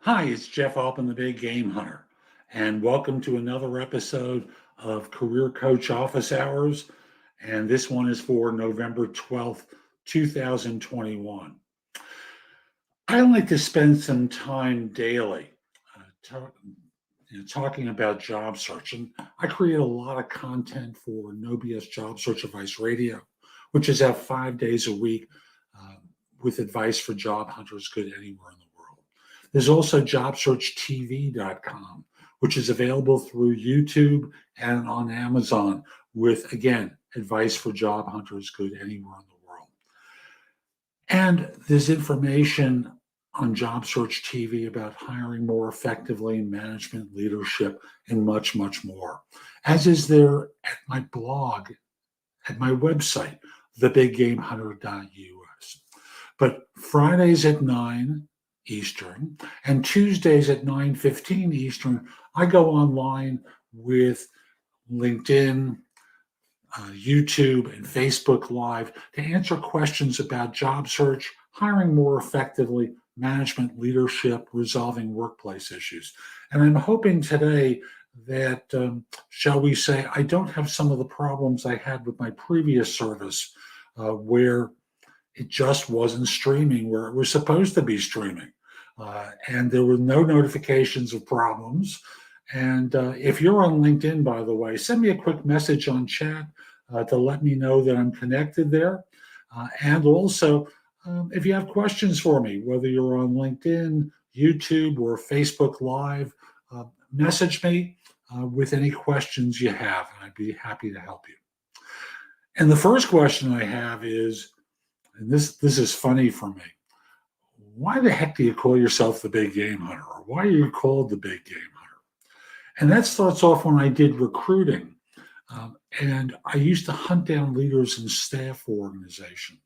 Hi, it's Jeff Altman, the Big Game Hunter, and welcome to another episode of Career Coach Office Hours. And this one is for November 12th, 2021. I like to spend some time daily talking about job search. And I create a lot of content for No BS Job Search Advice Radio, which is out 5 days a week uh, with advice for job hunters good anywhere in the world. There's also JobSearchTVcom, which is available through YouTube and on Amazon with, again, advice for job hunters good anywhere in the world. And there's information on Job Search TV about hiring more effectively, management, leadership, and much, much more, as is there at my blog, at my website, thebiggamehunter.us. But Fridays at 9 Eastern and Tuesdays at 9:15 Eastern, I go online with LinkedIn, YouTube, and Facebook Live to answer questions about job search, hiring more effectively, management, leadership, resolving workplace issues. And I'm hoping today that, shall we say, I don't have some of the problems I had with my previous service where it just wasn't streaming where it was supposed to be streaming. And there were no notifications of problems. And if you're on LinkedIn, by the way, send me a quick message on chat to let me know that I'm connected there. And also, if you have questions for me, whether you're on LinkedIn, YouTube, or Facebook Live, message me with any questions you have, and I'd be happy to help you. And the first question I have is, and this is funny for me, why the heck do you call yourself the Big Game Hunter? Or why are you called the Big Game Hunter? And that starts off when I did recruiting. And I used to hunt down leaders in staff organizations.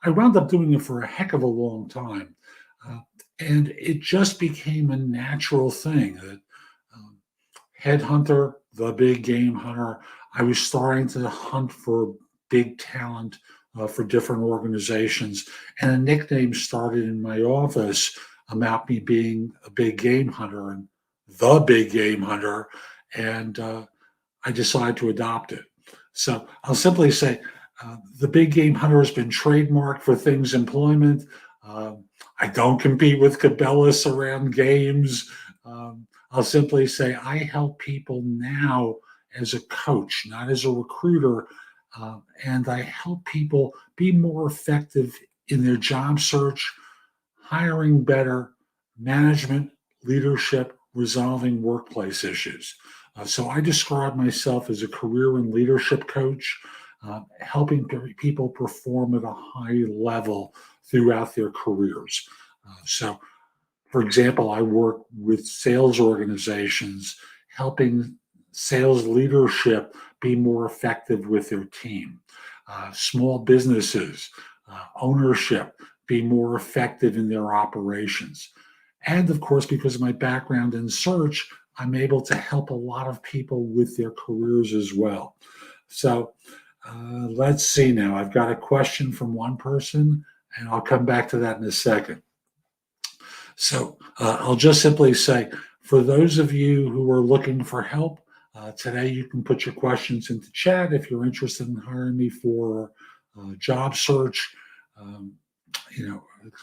I wound up doing it for a heck of a long time. And it just became a natural thing that headhunter, the Big Game Hunter, I was starting to hunt for big talent for different organizations. And a nickname started in my office about me being a big game hunter and the Big Game Hunter. And I decided to adopt it. So I'll simply say, the Big Game Hunter has been trademarked for things employment. I don't compete with Cabela's around games. I'll simply say I help people now as a coach, not as a recruiter, and I help people be more effective in their job search, hiring better, management, leadership, resolving workplace issues. So I describe myself as a career and leadership coach, helping people perform at a high level throughout their careers. So, for example, I work with sales organizations, helping sales leadership be more effective with their team. Small businesses, ownership, be more effective in their operations. And of course, because of my background in search, I'm able to help a lot of people with their careers as well. So let's see now. I've got a question from one person, and I'll come back to that in a second. So I'll just simply say, for those of you who are looking for help, today you can put your questions into chat if you're interested in hiring me for job search,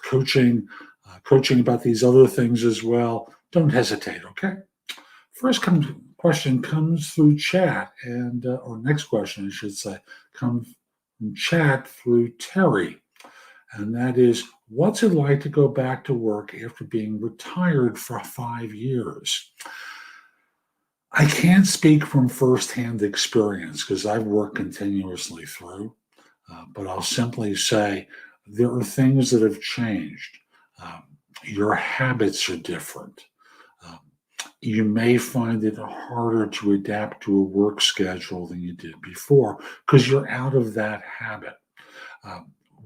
coaching, coaching about these other things as well. Don't hesitate, okay? First question comes through chat, and or next question, I should say, comes from chat through Terry. And that is, what's it like to go back to work after being retired for 5 years? I can't speak from firsthand experience because I've worked continuously through, but I'll simply say there are things that have changed. Your habits are different. You may find it harder to adapt to a work schedule than you did before because you're out of that habit.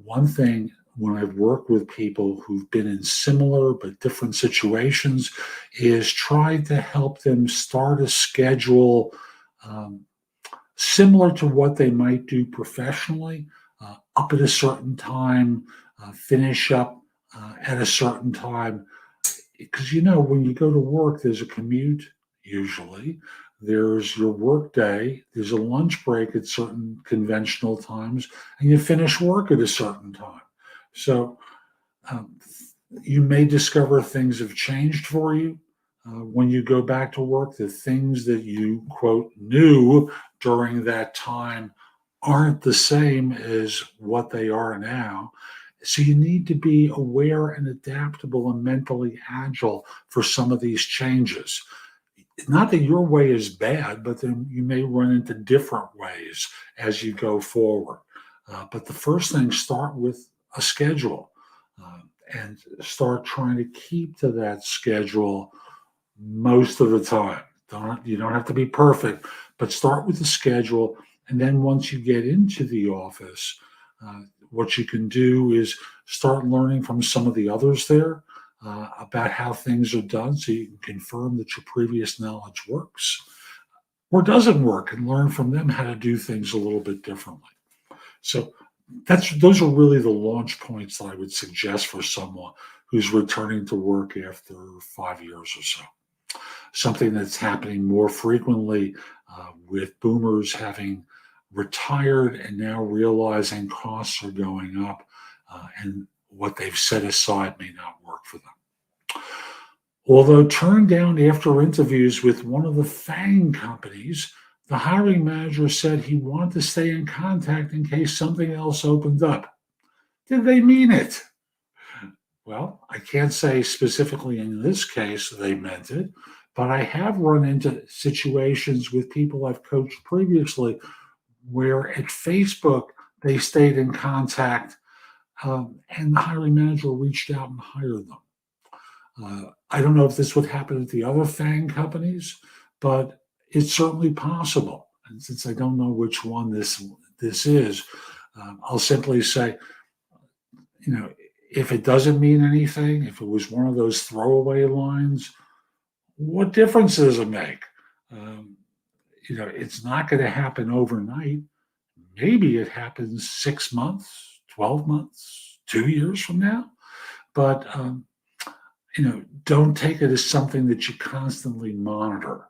One thing, when I've worked with people who've been in similar but different situations, is try to help them start a schedule similar to what they might do professionally, up at a certain time, finish up at a certain time, because when you go to work, there's a commute usually. There's your work day. There's a lunch break at certain conventional times, and you finish work at a certain time. So um, you may discover things have changed for you when you go back to work. The things that you quote knew during that time aren't the same as what they are now. So you need to be aware and adaptable and mentally agile for some of these changes. Not that your way is bad, but then you may run into different ways as you go forward. But the first thing, start with a schedule uh, and start trying to keep to that schedule most of the time. You don't have to be perfect, but start with the schedule. And then once you get into the office, uh, what you can do is start learning from some of the others there about how things are done so you can confirm that your previous knowledge works or doesn't work and learn from them how to do things a little bit differently. So those are really the launch points that I would suggest for someone who's returning to work after 5 years or so. Something that's happening more frequently with boomers having retired and now realizing costs are going up and what they've set aside may not work for them. Although turned down after interviews with one of the FAANG companies, the hiring manager said he wanted to stay in contact in case something else opened up. Did they mean it? Well, I can't say specifically in this case they meant it, but I have run into situations with people I've coached previously where at Facebook they stayed in contact and the hiring manager reached out and hired them. I don't know if this would happen at the other FAANG companies, but it's certainly possible. And since I don't know which one this is, I'll simply say, if it doesn't mean anything, if it was one of those throwaway lines, what difference does it make? Um, it's not going to happen overnight. Maybe it happens 6 months, 12 months, 2 years from now. But don't take it as something that you constantly monitor.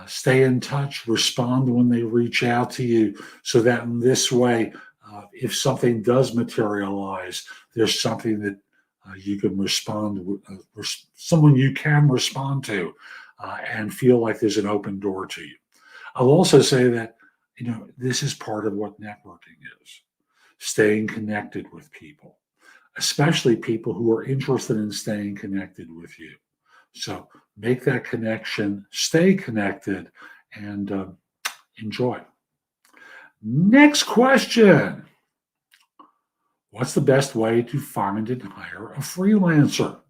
Stay in touch, respond when they reach out to you, so that in this way, if something does materialize, there's something that you can someone you can respond to, and feel like there's an open door to you. I'll also say that this is part of what networking is: staying connected with people, especially people who are interested in staying connected with you. So make that connection, stay connected, and enjoy. Next question. What's the best way to find and hire a freelancer?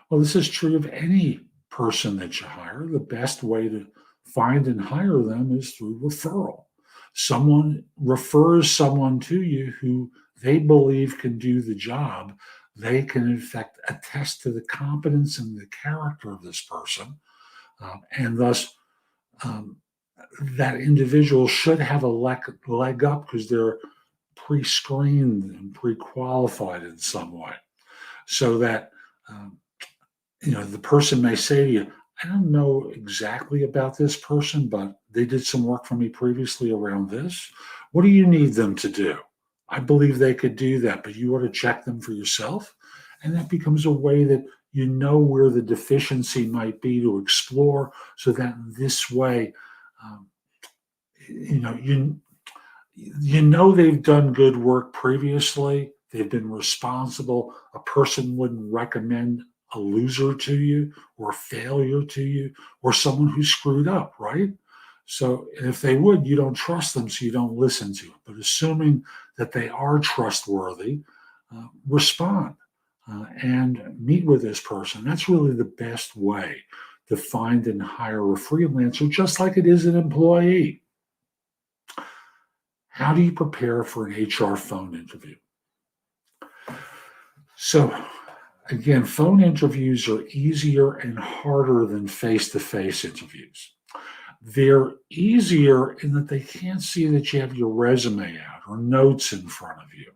Well, this is true of any person that you hire. The best way to find and hire them is through referral. Someone refers someone to you who they believe can do the job. They can, in fact, attest to the competence and the character of this person. And thus, that individual should have a leg up because they're pre-screened and pre-qualified in some way. So that, the person may say to you, I don't know exactly about this person, but they did some work for me previously around this. What do you need them to do? I believe they could do that, but you ought to check them for yourself. And that becomes a way that you know where the deficiency might be to explore, so that in this way, you they've done good work previously. They've been responsible. A person wouldn't recommend a loser to you or a failure to you or someone who screwed up, right? So if they would, you don't trust them, so you don't listen to them. But assuming that they are trustworthy, respond and meet with this person. That's really the best way to find and hire a freelancer, just like it is an employee. How do you prepare for an HR phone interview? So, again, phone interviews are easier and harder than face-to-face interviews. They're easier in that they can't see that you have your resume out or notes in front of you.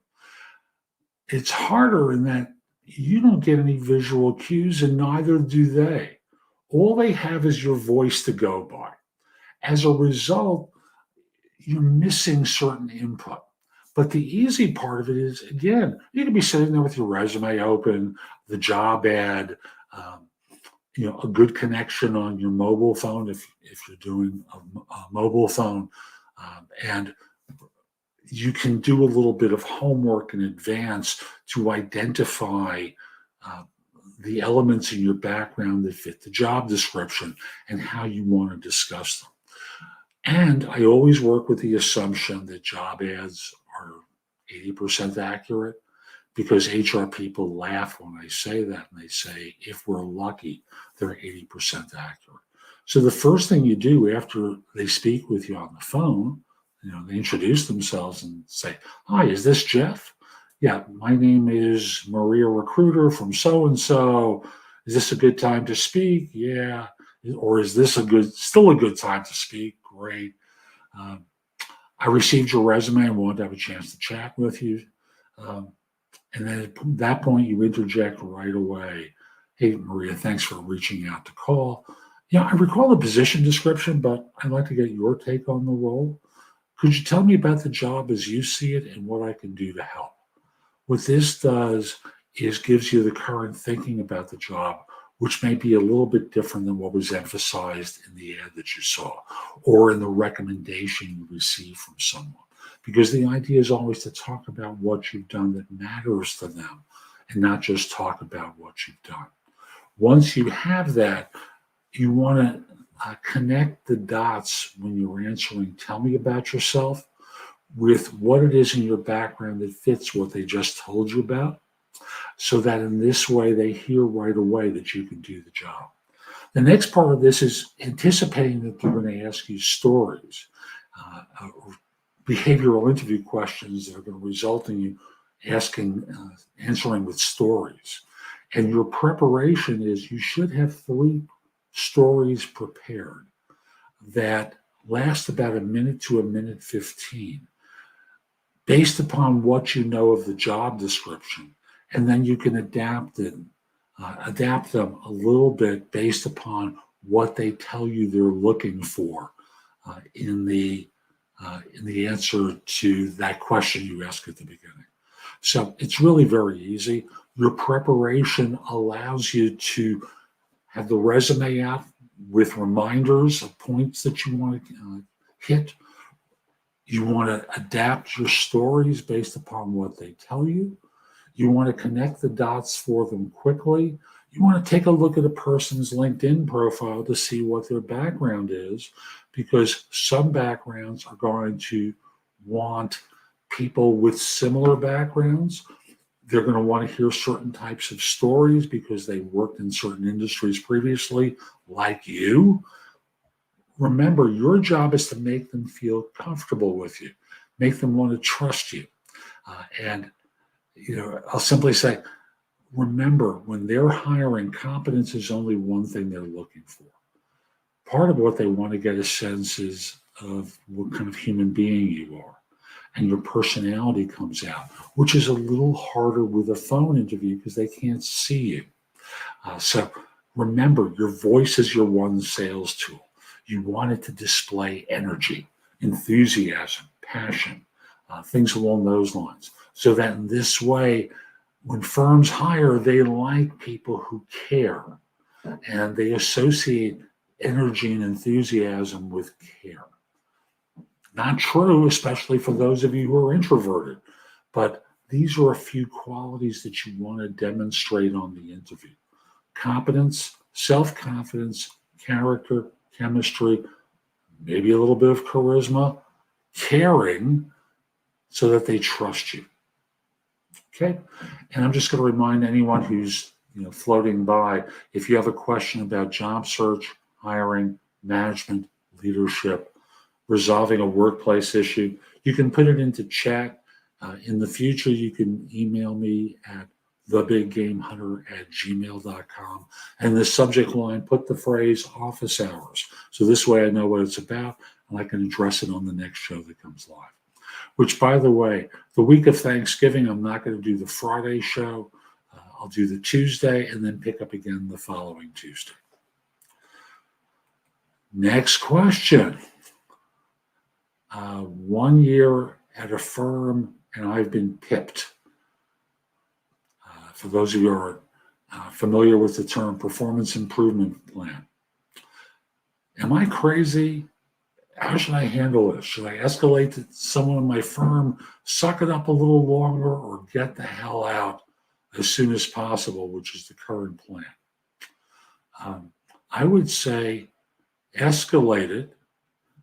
It's harder in that you don't get any visual cues, and neither do they. All they have is your voice to go by. As a result, you're missing certain input. But the easy part of it is, again, you can be sitting there with your resume open, the job ad, um, a good connection on your mobile phone if you're doing a mobile phone, and you can do a little bit of homework in advance to identify uh, the elements in your background that fit the job description and how you want to discuss them. And I always work with the assumption that job ads are 80% accurate, because HR people laugh when I say that, and they say, if we're lucky, they're 80% accurate. So the first thing you do after they speak with you on the phone, they introduce themselves and say, "Hi, is this Jeff? Yeah, my name is Maria Recruiter from so-and-so. Is this a good time to speak? Yeah. Or is this still a good time to speak? Great. Um, I received your resume and wanted to have a chance to chat with you." And then at that point, you interject right away. "Hey, Maria, thanks for reaching out to call. Yeah, I recall the position description, but I'd like to get your take on the role. Could you tell me about the job as you see it and what I can do to help?" What this does is gives you the current thinking about the job, which may be a little bit different than what was emphasized in the ad that you saw or in the recommendation you received from someone. Because the idea is always to talk about what you've done that matters to them and not just talk about what you've done. Once you have that, you want to connect the dots when you're answering, "Tell me about yourself," with what it is in your background that fits what they just told you about, so that in this way they hear right away that you can do the job. The next part of this is anticipating that they're going to ask you stories, or behavioral interview questions that are going to result in you answering with stories. And your preparation is, you should have 3 stories prepared that last about a minute to a minute 15, based upon what you know of the job description. And then you can adapt them a little bit based upon what they tell you they're looking for in the answer to that question you asked at the beginning. So it's really very easy. Your preparation allows you to have the resume out with reminders of points that you want to hit. You want to adapt your stories based upon what they tell you. You want to connect the dots for them quickly. You want to take a look at a person's LinkedIn profile to see what their background is, because some backgrounds are going to want people with similar backgrounds. They're going to want to hear certain types of stories because they worked in certain industries previously, like you. Remember, your job is to make them feel comfortable with you, make them want to trust you. And I'll simply say, remember, when they're hiring, competence is only one thing they're looking for. Part of what they want to get a sense is of what kind of human being you are, and your personality comes out, which is a little harder with a phone interview because they can't see you. So remember, your voice is your one sales tool. You want it to display energy, enthusiasm, passion, things along those lines, so that in this way, when firms hire, they like people who care, and they associate energy and enthusiasm with care. Not true, especially for those of you who are introverted, but these are a few qualities that you want to demonstrate on the interview: competence, self-confidence, character, chemistry, maybe a little bit of charisma, caring, so that they trust you. Okay, and I'm just going to remind anyone who's floating by, if you have a question about job search, hiring, management, leadership, resolving a workplace issue, you can put it into chat. In the future, you can email me at thebiggamehunter@gmail.com, and the subject line, put the phrase "office hours." So this way I know what it's about, and I can address it on the next show that comes live. Which, by the way, the week of Thanksgiving, I'm not going to do the Friday show. I'll do the Tuesday and then pick up again the following Tuesday. Next question. 1 year at a firm and I've been PIP'd. For those of you who are familiar with the term performance improvement plan. Am I crazy? How should I handle this? Should I escalate to someone in my firm, suck it up a little longer, or get the hell out as soon as possible, which is the current plan? I would say escalate it,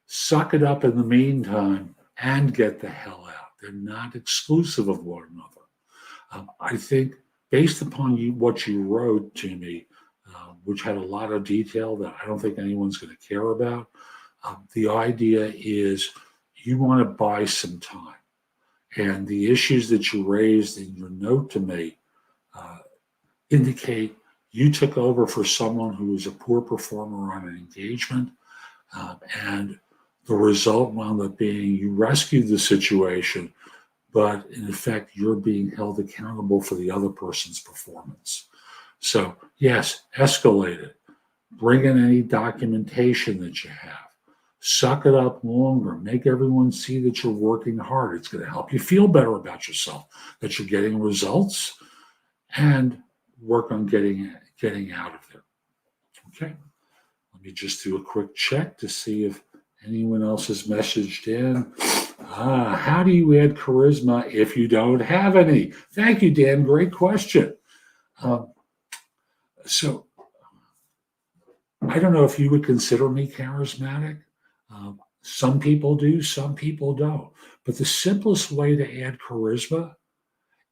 suck it up in the meantime, and get the hell out. They're not exclusive of one another. I think based upon what you wrote to me, which had a lot of detail that I don't think anyone's going to care about, the idea is you want to buy some time. And the issues that you raised in your note to me indicate you took over for someone who was a poor performer on an engagement, and the result wound up being you rescued the situation, but in effect, you're being held accountable for the other person's performance. So yes, escalate it. Bring in any documentation that you have. Suck it up longer. Make everyone see that you're working hard. It's going to help you feel better about yourself, that you're getting results, and work on getting out of there. Okay. Let me just do a quick check to see if anyone else has messaged in. How do you add charisma if you don't have any? Thank you, Dan. Great question. So I don't know if you would consider me charismatic. Some people do, some people don't. But the simplest way to add charisma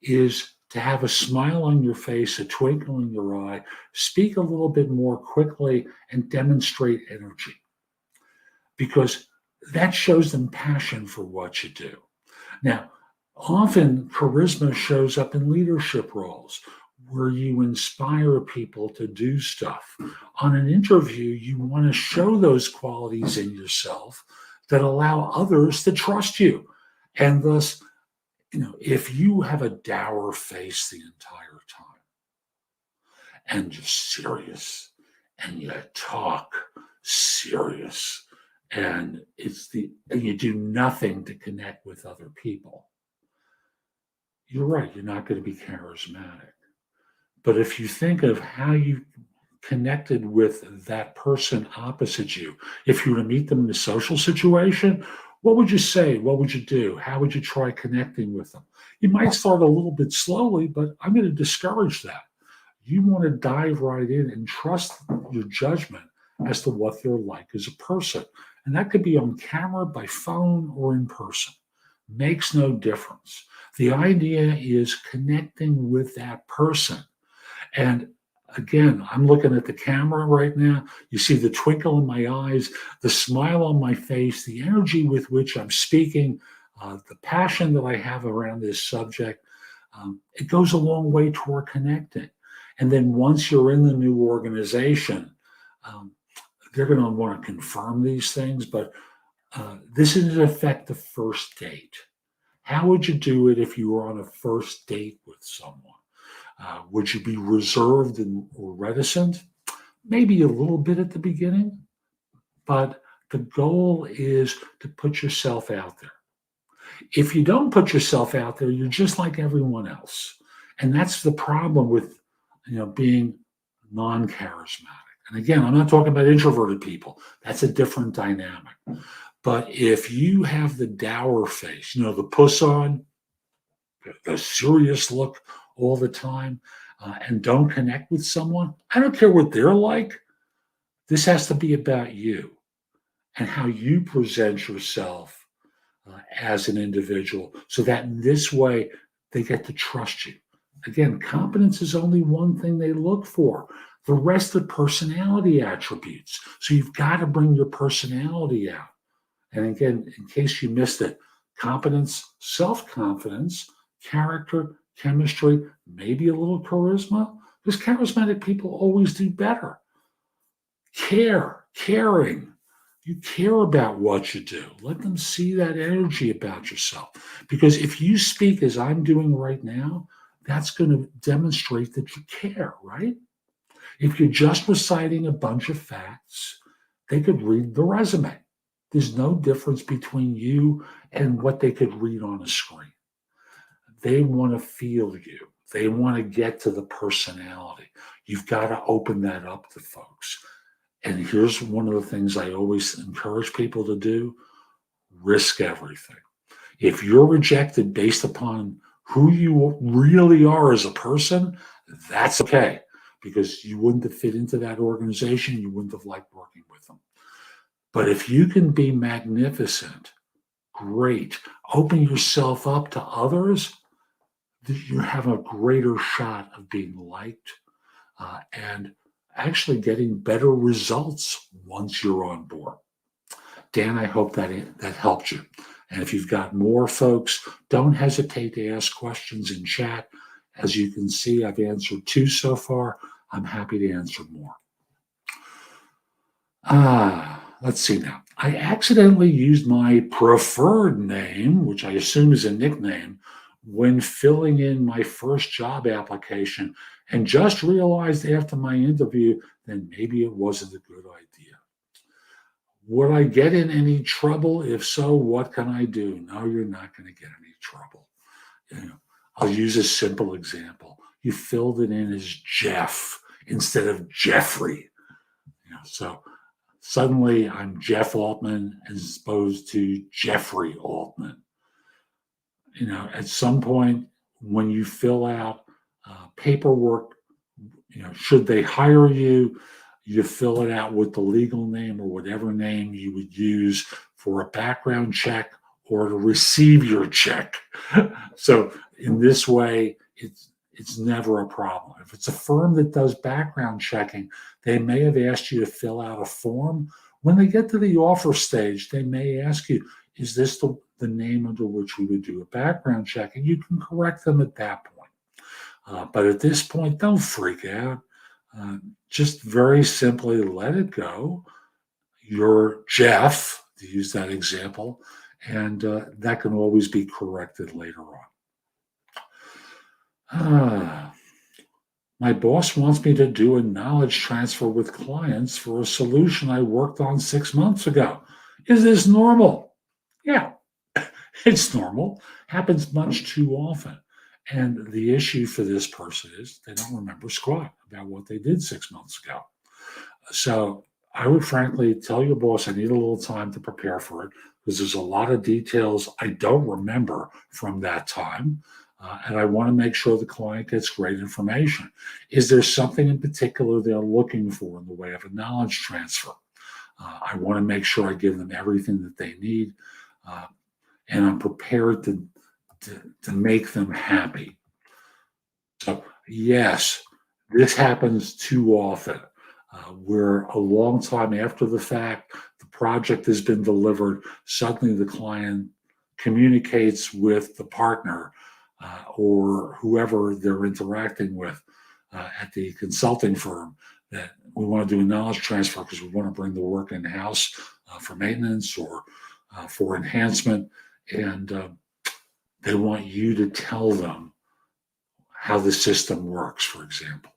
is to have a smile on your face, a twinkle in your eye, speak a little bit more quickly, and demonstrate energy. Because that shows them passion for what you do. Now, often charisma shows up in leadership roles where you inspire people to do stuff. On an interview, you want to show those qualities in yourself that allow others to trust you. And thus, if you have a dour face the entire time and you're serious and you talk serious and you do nothing to connect with other people, you're right, you're not going to be charismatic. But if you think of how you connected with that person opposite you, if you were to meet them in a social situation, what would you say? What would you do? How would you try connecting with them? You might start a little bit slowly, but I'm going to discourage that. You want to dive right in and trust your judgment as to what they're like as a person. And that could be on camera, by phone, or in person. Makes no difference. The idea is connecting with that person. And again, I'm looking at the camera right now. You see the twinkle in my eyes, the smile on my face, the energy with which I'm speaking, the passion that I have around this subject. It goes a long way toward connecting. And then once you're in the new organization, they're going to want to confirm these things, but this is in effect the first date. How would you do it if you were on a first date with someone? Would you be reserved or reticent? Maybe a little bit at the beginning, but the goal is to put yourself out there. If you don't put yourself out there, you're just like everyone else. And that's the problem with being non-charismatic. And again, I'm not talking about introverted people. That's a different dynamic. But if you have the dour face, the puss on, the serious look all the time, and don't connect with someone, I don't care what they're like. This has to be about you and how you present yourself as an individual, so that in this way they get to trust you. Again, competence is only one thing they look for. The rest are personality attributes. So you've got to bring your personality out. And again, in case you missed it, competence, self-confidence, character, chemistry, maybe a little charisma, because charismatic people always do better. Caring. You care about what you do. Let them see that energy about yourself. Because if you speak as I'm doing right now, that's going to demonstrate that you care, right? If you're just reciting a bunch of facts, they could read the resume. There's no difference between you and what they could read on a screen. They want to feel you. They want to get to the personality. You've got to open that up to folks. And here's one of the things I always encourage people to do: risk everything. If you're rejected based upon who you really are as a person, that's okay, because you wouldn't have fit into that organization. You wouldn't have liked working with them. But if you can be magnificent, great, open yourself up to others, you have a greater shot of being liked and actually getting better results once you're on board. Dan, I hope that helped you. And if you've got more folks, don't hesitate to ask questions in chat. As you can see, I've answered 2 so far. I'm happy to answer more. Let's see now. I accidentally used my preferred name, which I assume is a nickname, when filling in my first job application, and just realized after my interview that maybe it wasn't a good idea. Would I get in any trouble? If so, what can I do? No, you're not going to get any trouble. I'll use a simple example. You filled it in as Jeff instead of Jeffrey. So suddenly I'm Jeff Altman as opposed to Jeffrey Altman. At some point when you fill out paperwork, should they hire you, you fill it out with the legal name or whatever name you would use for a background check or to receive your check. So in this way, it's never a problem. If it's a firm that does background checking, they may have asked you to fill out a form. When they get to the offer stage, they may ask you, is this the name under which we would do a background check? And you can correct them at that point. But at this point, don't freak out. Just very simply let it go. You're Jeff, to use that example, and that can always be corrected later on. My boss wants me to do a knowledge transfer with clients for a solution I worked on 6 months ago. Is this normal? Yeah, it's normal. Happens much too often. And the issue for this person is they don't remember squat about what they did 6 months ago. So I would frankly tell your boss I need a little time to prepare for it, because there's a lot of details I don't remember from that time. And I want to make sure the client gets great information. Is there something in particular they're looking for in the way of a knowledge transfer? I want to make sure I give them everything that they need. And I'm prepared to make them happy. So yes, this happens too often. Where a long time after the fact, the project has been delivered, suddenly the client communicates with the partner or whoever they're interacting with at the consulting firm that we want to do a knowledge transfer because we want to bring the work in-house for maintenance or for enhancement. And they want you to tell them how the system works, for example.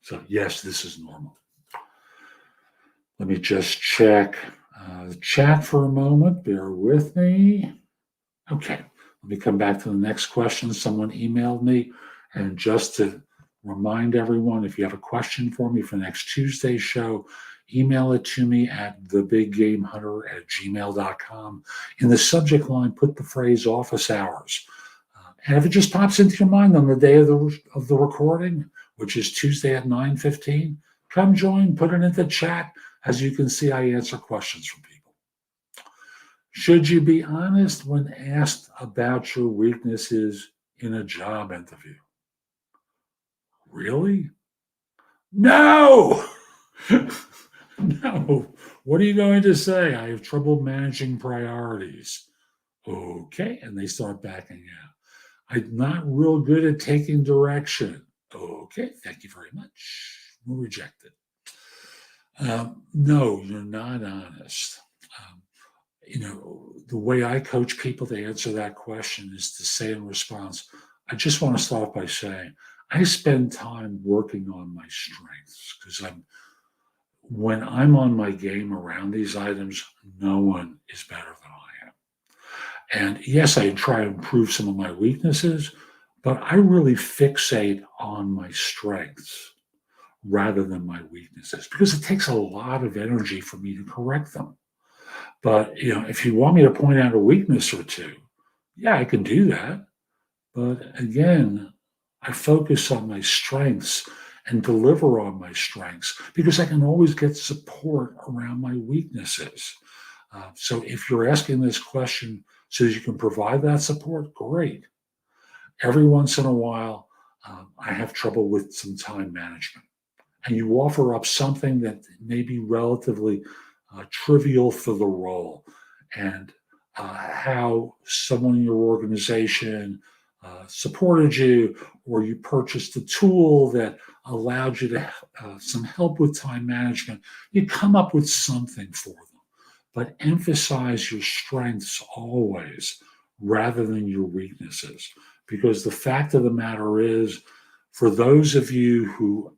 So yes, this is normal. Let me just check the chat for a moment. Bear with me. Okay, let me come back to the next question. Someone emailed me, and just to remind everyone, if you have a question for me for next Tuesday's show, email it to me at thebiggamehunter@gmail.com. In the subject line, put the phrase office hours. And if it just pops into your mind on the day of the recording, which is Tuesday at 9:15, come join, put it into chat. As you can see, I answer questions from people. Should you be honest when asked about your weaknesses in a job interview? Really? No! No. What are you going to say? I have trouble managing priorities. Okay. And they start backing out. I'm not real good at taking direction. Okay. Thank you very much. We'll reject it. No, you're not honest. The way I coach people to answer that question is to say in response, I just want to start by saying I spend time working on my strengths because when I'm on my game around these items, no one is better than I am. And yes, I try to improve some of my weaknesses, but I really fixate on my strengths rather than my weaknesses because it takes a lot of energy for me to correct them. But if you want me to point out a weakness or two, yeah, I can do that. But again, I focus on my strengths and deliver on my strengths because I can always get support around my weaknesses. So if you're asking this question so that you can provide that support, great. Every once in a while, I have trouble with some time management. And you offer up something that may be relatively trivial for the role and how someone in your organization supported you, or you purchased a tool that allowed you to some help with time management. You come up with something for them, but emphasize your strengths always rather than your weaknesses. Because the fact of the matter is, for those of you who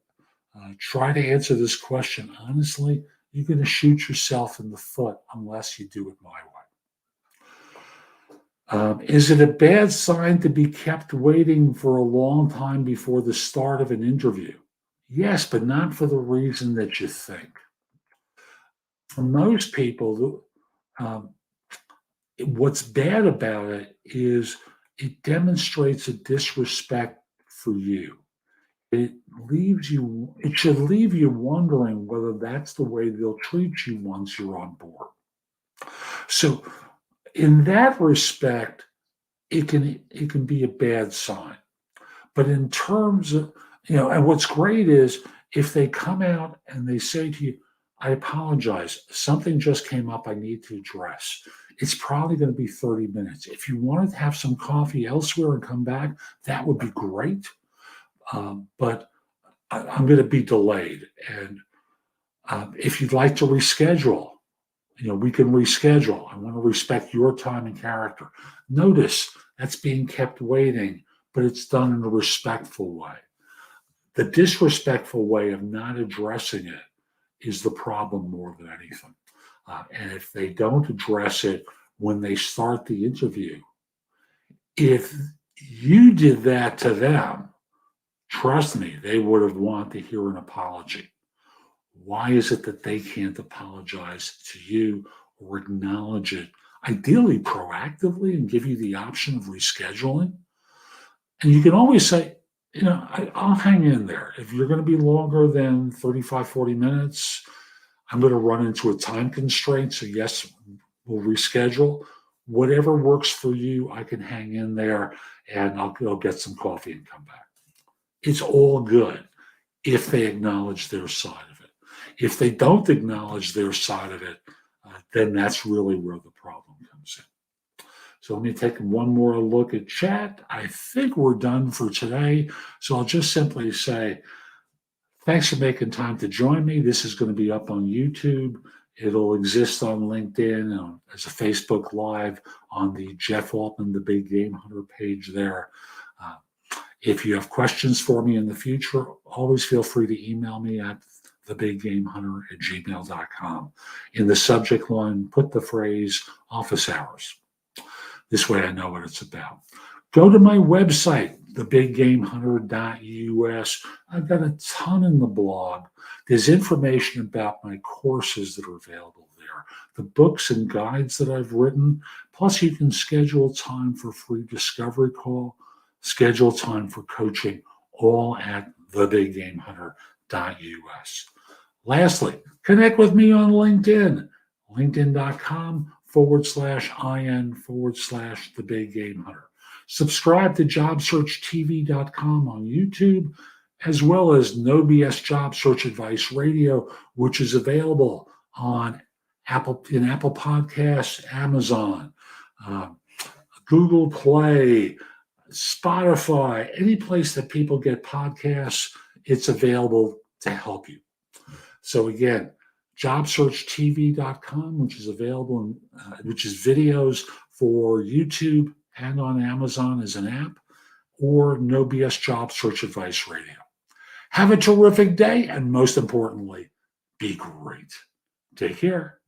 try to answer this question honestly, you're going to shoot yourself in the foot unless you do it my way. Is it a bad sign to be kept waiting for a long time before the start of an interview? Yes, but not for the reason that you think. For most people, um, what's bad about it is it demonstrates a disrespect for you. It should leave you wondering whether that's the way they'll treat you once you're on board. So in that respect, it can be a bad sign. But in terms of, and what's great is if they come out and they say to you, I apologize, something just came up I need to address. It's probably going to be 30 minutes. If you wanted to have some coffee elsewhere and come back, that would be great. But I'm going to be delayed. And if you'd like to reschedule, we can reschedule. I want to respect your time and character. Notice that's being kept waiting, but it's done in a respectful way. The disrespectful way of not addressing it is the problem more than anything. And if they don't address it when they start the interview, if you did that to them, trust me, they would have wanted to hear an apology. Why is it that they can't apologize to you or acknowledge it, ideally proactively, and give you the option of rescheduling? And you can always say, I'll hang in there. If you're going to be longer than 35, 40 minutes, I'm going to run into a time constraint. So yes, we'll reschedule. Whatever works for you, I can hang in there and I'll go get some coffee and come back. It's all good if they acknowledge their side of it. If they don't acknowledge their side of it, then that's really where the problem comes in. So let me take one more look at chat. I think we're done for today. So I'll just simply say, thanks for making time to join me. This is going to be up on YouTube. It'll exist on LinkedIn as a Facebook Live on the Jeff Altman, the Big Game Hunter page there. If you have questions for me in the future, always feel free to email me at thebiggamehunter@gmail.com. In the subject line, put the phrase office hours. This way I know what it's about. Go to my website, thebiggamehunter.us. I've got a ton in the blog. There's information about my courses that are available there, the books and guides that I've written. Plus, you can schedule time for free discovery call, schedule time for coaching, all at thebiggamehunter.us. Lastly, connect with me on LinkedIn, linkedin.com/IN/The Big Game Hunter. Subscribe to JobSearchTVcom on YouTube, as well as No BS Job Search Advice Radio, which is available on Apple Podcasts, Amazon, Google Play, Spotify, any place that people get podcasts, it's available to help you. So again, JobSearchTV.com, which is available, which is videos for YouTube and on Amazon as an app, or No BS Job Search Advice Radio. Have a terrific day, and most importantly, be great. Take care.